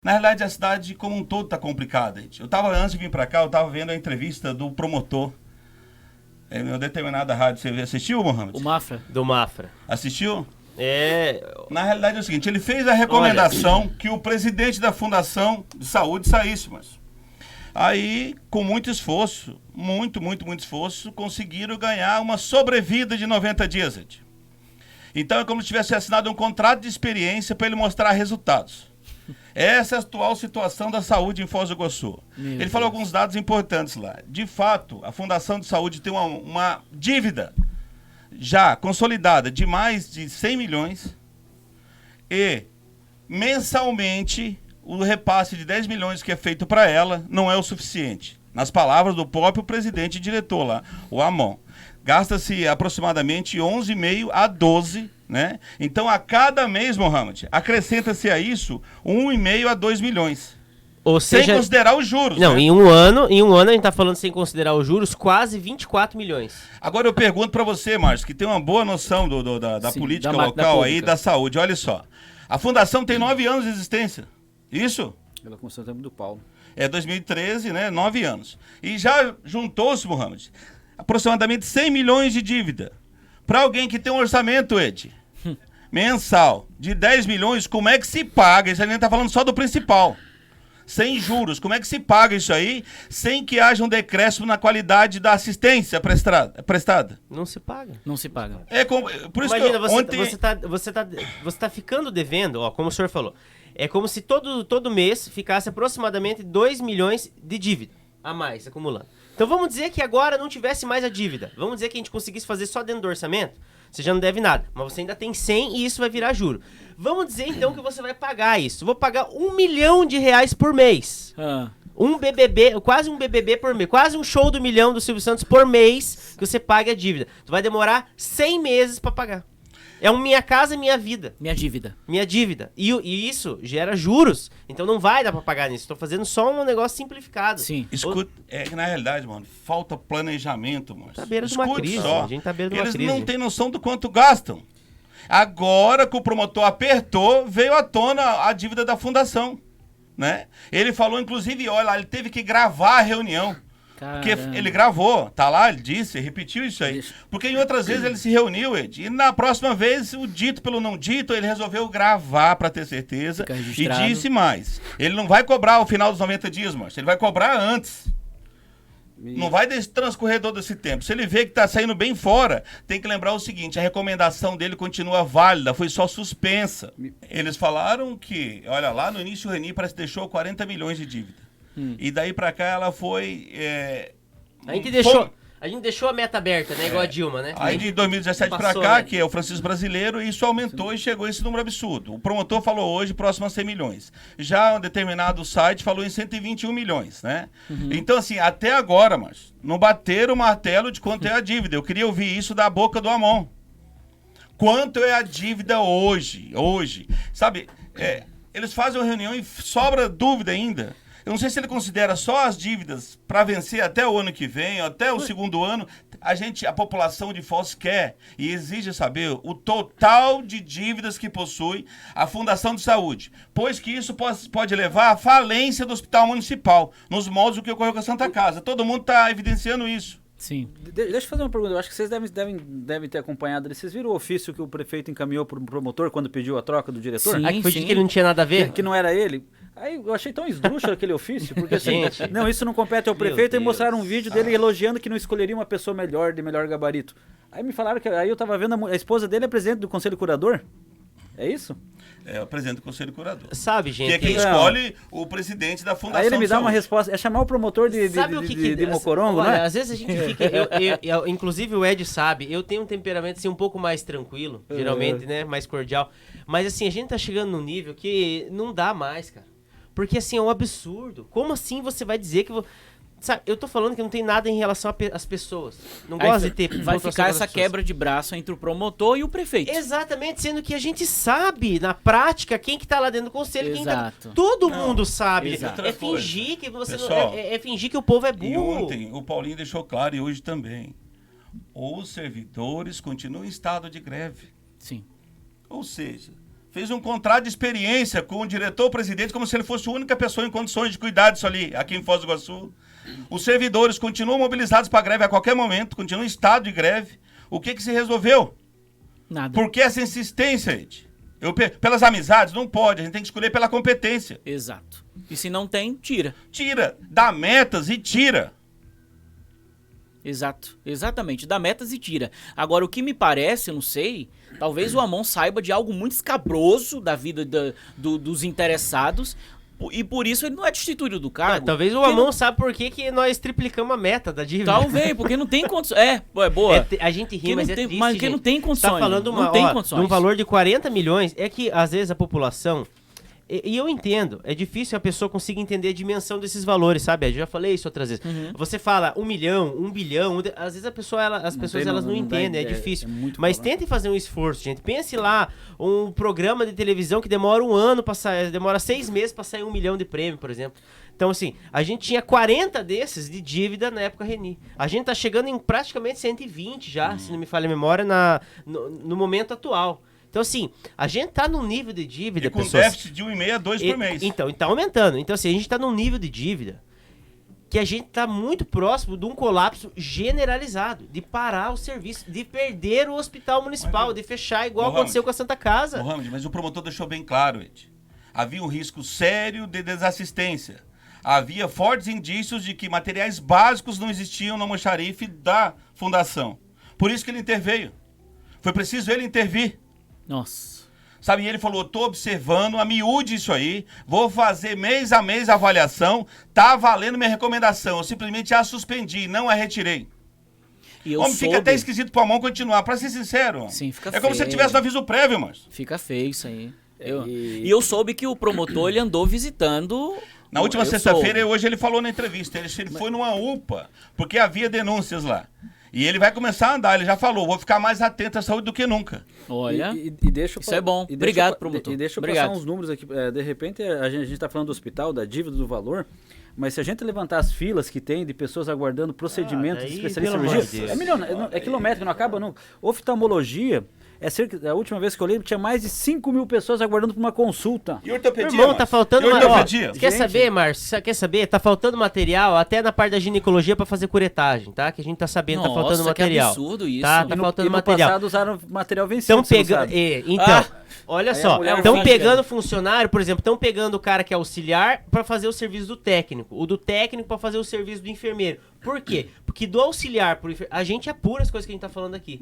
Na realidade, a cidade como um todo está complicada. Eu estava, antes de vir para cá, eu estava vendo a entrevista do promotor em uma determinada rádio. Você assistiu, Mohamed? O Mafra. Do Mafra. Assistiu? É. Na realidade é o seguinte, ele fez a recomendação que o presidente da Fundação de Saúde saísse, mas aí, com muito esforço, muito esforço, conseguiram ganhar uma sobrevida de 90 dias, gente. Então é como se tivesse assinado um contrato de experiência para ele mostrar resultados. Essa é a atual situação da saúde em Foz do Iguaçu. Ele falou alguns dados importantes lá. De fato, a Fundação de Saúde tem uma dívida já consolidada de mais de 100 milhões e mensalmente o repasse de 10 milhões que é feito para ela não é o suficiente. Nas palavras do próprio presidente e diretor lá, o Amon. Gasta-se aproximadamente 11,5 a 12, né? Então, a cada mês, Mohamed, acrescenta-se a isso 1,5 a 2 milhões. Ou seja, sem considerar os juros. Não, né? em um ano a gente tá falando sem considerar os juros, quase 24 milhões. Agora eu pergunto para você, Márcio, que tem uma boa noção da política local aí, da saúde. Olha só, a Fundação tem 9 anos de existência, isso? Ela começou no tempo do Paulo. É 2013, né? 9 anos. E já juntou-se, Mohamed, aproximadamente 100 milhões de dívida. Para alguém que tem um orçamento, Ed, mensal, de 10 milhões, como é que se paga? Isso a gente está falando só do principal. Sem juros, como é que se paga isso aí, sem que haja um decréscimo na qualidade da assistência prestada? Não se paga. Não se paga. Por isso Imagina, que você tá ficando devendo, ó, como o senhor falou. É como se todo mês ficasse aproximadamente 2 milhões de dívida a mais acumulando. Então vamos dizer que agora não tivesse mais a dívida. Vamos dizer que a gente conseguisse fazer só dentro do orçamento. Você já não deve nada, mas você ainda tem 100 e isso vai virar juro. Vamos dizer então que você vai pagar isso. Vou pagar R$1 milhão por mês. Um BBB, quase um BBB por mês. Quase um show do milhão do Silvio Santos por mês que você paga a dívida. Tu vai demorar 100 meses pra pagar. É um Minha Casa Minha Vida. Minha dívida. Minha dívida. E isso gera juros. Então não vai dar pra pagar nisso. Tô fazendo só um negócio simplificado. Sim. Escuta, na realidade, mano, falta planejamento, mano. Tá à beira de uma crise. Só. A gente tá à beira de uma Eles crise. não têm noção do quanto gastam. Agora que o promotor apertou, veio à tona a dívida da fundação, né? Ele falou, inclusive, olha, ele teve que gravar a reunião. Porque ele gravou, tá lá, ele disse, repetiu isso aí. Porque em outras vezes ele se reuniu, Ed, e na próxima vez, o dito pelo não dito, ele resolveu gravar para ter certeza. E disse mais, ele não vai cobrar ao final dos 90 dias, Márcio, ele vai cobrar antes. Não vai transcorrer todo esse tempo. Se ele vê que tá saindo bem fora, tem que lembrar o seguinte, a recomendação dele continua válida, foi só suspensa. Eles falaram que, olha, lá no início o Reni parece que deixou 40 milhões de dívida. E daí pra cá ela foi... A gente deixou a meta aberta, né? Igual a Dilma, né? Aí de 2017 pra cá, né? Que é o Francisco Brasileiro, isso aumentou e chegou a esse número absurdo. O promotor falou hoje próximo a 100 milhões. Já um determinado site falou em 121 milhões, né? Então, assim, até agora, mas não bateram o martelo de quanto é a dívida. Eu queria ouvir isso da boca do Amon. Quanto é a dívida hoje? Sabe, eles fazem uma reunião e sobra dúvida ainda. Eu não sei se ele considera só as dívidas para vencer até o ano que vem, até o segundo ano. A população de Foz quer e exige saber o total de dívidas que possui a Fundação de Saúde, pois que isso pode levar à falência do Hospital Municipal, nos moldes do que ocorreu com a Santa Casa. Todo mundo está evidenciando isso. Sim. Deixa eu fazer uma pergunta. Eu acho que vocês devem ter acompanhado. Vocês viram o ofício que o prefeito encaminhou para o promotor quando pediu a troca do diretor? Sim, que foi que ele não tinha nada a ver? Que não era ele. Aí eu achei tão esdrúxulo aquele ofício, porque assim, não, isso não compete ao prefeito, e mostraram um vídeo dele elogiando que não escolheria uma pessoa melhor, de melhor gabarito. Aí me falaram que, aí eu tava vendo a esposa dele é presidente do Conselho Curador. É isso? É o presidente do Conselho Curador. Sabe, gente? Que é quem escolhe o presidente da Fundação. Aí ele me dá uma resposta, é chamar o promotor de mocorongo, olha, né? Às vezes a gente fica, inclusive o Ed sabe, eu tenho um temperamento assim um pouco mais tranquilo, geralmente, né, mais cordial. Mas assim, a gente tá chegando num nível que não dá mais, cara. Porque assim, é um absurdo. Como assim você vai dizer que... Sabe, eu tô falando que não tem nada em relação às pessoas. Não gosto de ter... Vai ficar essa quebra de braço entre o promotor e o prefeito. Exatamente, sendo que a gente sabe, na prática, quem que tá lá dentro do conselho, Exato. quem tá... Todo mundo sabe. Exato. É fingir que você Pessoal, é fingir que o povo é burro. E ontem o Paulinho deixou claro, e hoje também. Os servidores continuam em estado de greve. Sim. Ou seja, fez um contrato de experiência com o diretor-presidente como se ele fosse a única pessoa em condições de cuidar disso ali, aqui em Foz do Iguaçu. Os servidores continuam mobilizados para greve a qualquer momento, continuam em estado de greve. O que se resolveu? Nada. Por que essa insistência, gente? Pelas amizades, não pode, a gente tem que escolher pela competência. Exato. E se não tem, tira. Tira, dá metas e tira. Exato, exatamente, dá metas e tira. Agora, o que me parece, eu não sei, talvez o Amon saiba de algo muito escabroso da vida dos interessados, e por isso ele não é destituído do cargo. Talvez o Amon saiba por que nós triplicamos a meta da dívida. Talvez, porque não tem condições. É boa. A gente ri, mas é triste, mas porque não tem condições. Tá falando não tem condições. De um valor de 40 milhões, é que às vezes a população... E eu entendo, é difícil a pessoa conseguir entender a dimensão desses valores, sabe? Eu já falei isso outras vezes. Você fala 1 milhão, 1 bilhão, às vezes as pessoas não entendem, é difícil. Mas tentem fazer um esforço, gente. Pense lá, um programa de televisão que demora 1 ano pra sair, demora 6 meses pra sair 1 milhão de prêmio, por exemplo. Então, assim, a gente tinha 40 desses de dívida na época Reni. A gente tá chegando em praticamente 120 já, se não me falha a memória, no momento atual. Então, assim, a gente tá num nível de dívida... E com déficit de 1,5 a 2 por mês. Então, e tá aumentando. Então, assim, a gente tá num nível de dívida que a gente tá muito próximo de um colapso generalizado, de parar o serviço, de perder o hospital municipal, de fechar igual aconteceu com a Santa Casa. Mohamed, mas o promotor deixou bem claro, Ed. Havia um risco sério de desassistência. Havia fortes indícios de que materiais básicos não existiam no almoxarife da fundação. Por isso que ele interveio. Foi preciso ele intervir. Nossa. Sabe, e ele falou, tô observando a miúde isso aí, vou fazer mês a mês a avaliação, tá valendo minha recomendação, eu simplesmente a suspendi, não a retirei. Fica até esquisito pro Amon continuar, pra ser sincero. Sim, fica feio. Como se ele tivesse um aviso prévio, mas... Fica feio isso aí. E eu soube que o promotor, ele andou visitando... Na última sexta-feira, hoje ele falou na entrevista, ele foi numa UPA, porque havia denúncias lá. E ele vai começar a andar, ele já falou, vou ficar mais atento à saúde do que nunca. Olha, isso é bom. Obrigado, promotor. E deixa eu passar uns números aqui. De repente, a gente está falando do hospital, da dívida, do valor, mas se a gente levantar as filas que tem de pessoas aguardando procedimentos de especialista em cirurgia, é quilométrico, não acaba nunca. Oftalmologia... a última vez que eu olhei, tinha mais de 5 mil pessoas aguardando por uma consulta. E ortopedia, irmão, tá faltando ortopedia? Quer saber, Márcio? Quer saber? Tá faltando material até na parte da ginecologia pra fazer curetagem, tá? Que a gente tá sabendo que tá faltando material. Que absurdo isso. Tá faltando material. No passado usaram material vencido. Olha só, estão pegando funcionário, por exemplo, estão pegando o cara que é auxiliar pra fazer o serviço do técnico, o do técnico pra fazer o serviço do enfermeiro. Por quê? Porque do auxiliar pro enfermeiro, a gente apura as coisas que a gente tá falando aqui.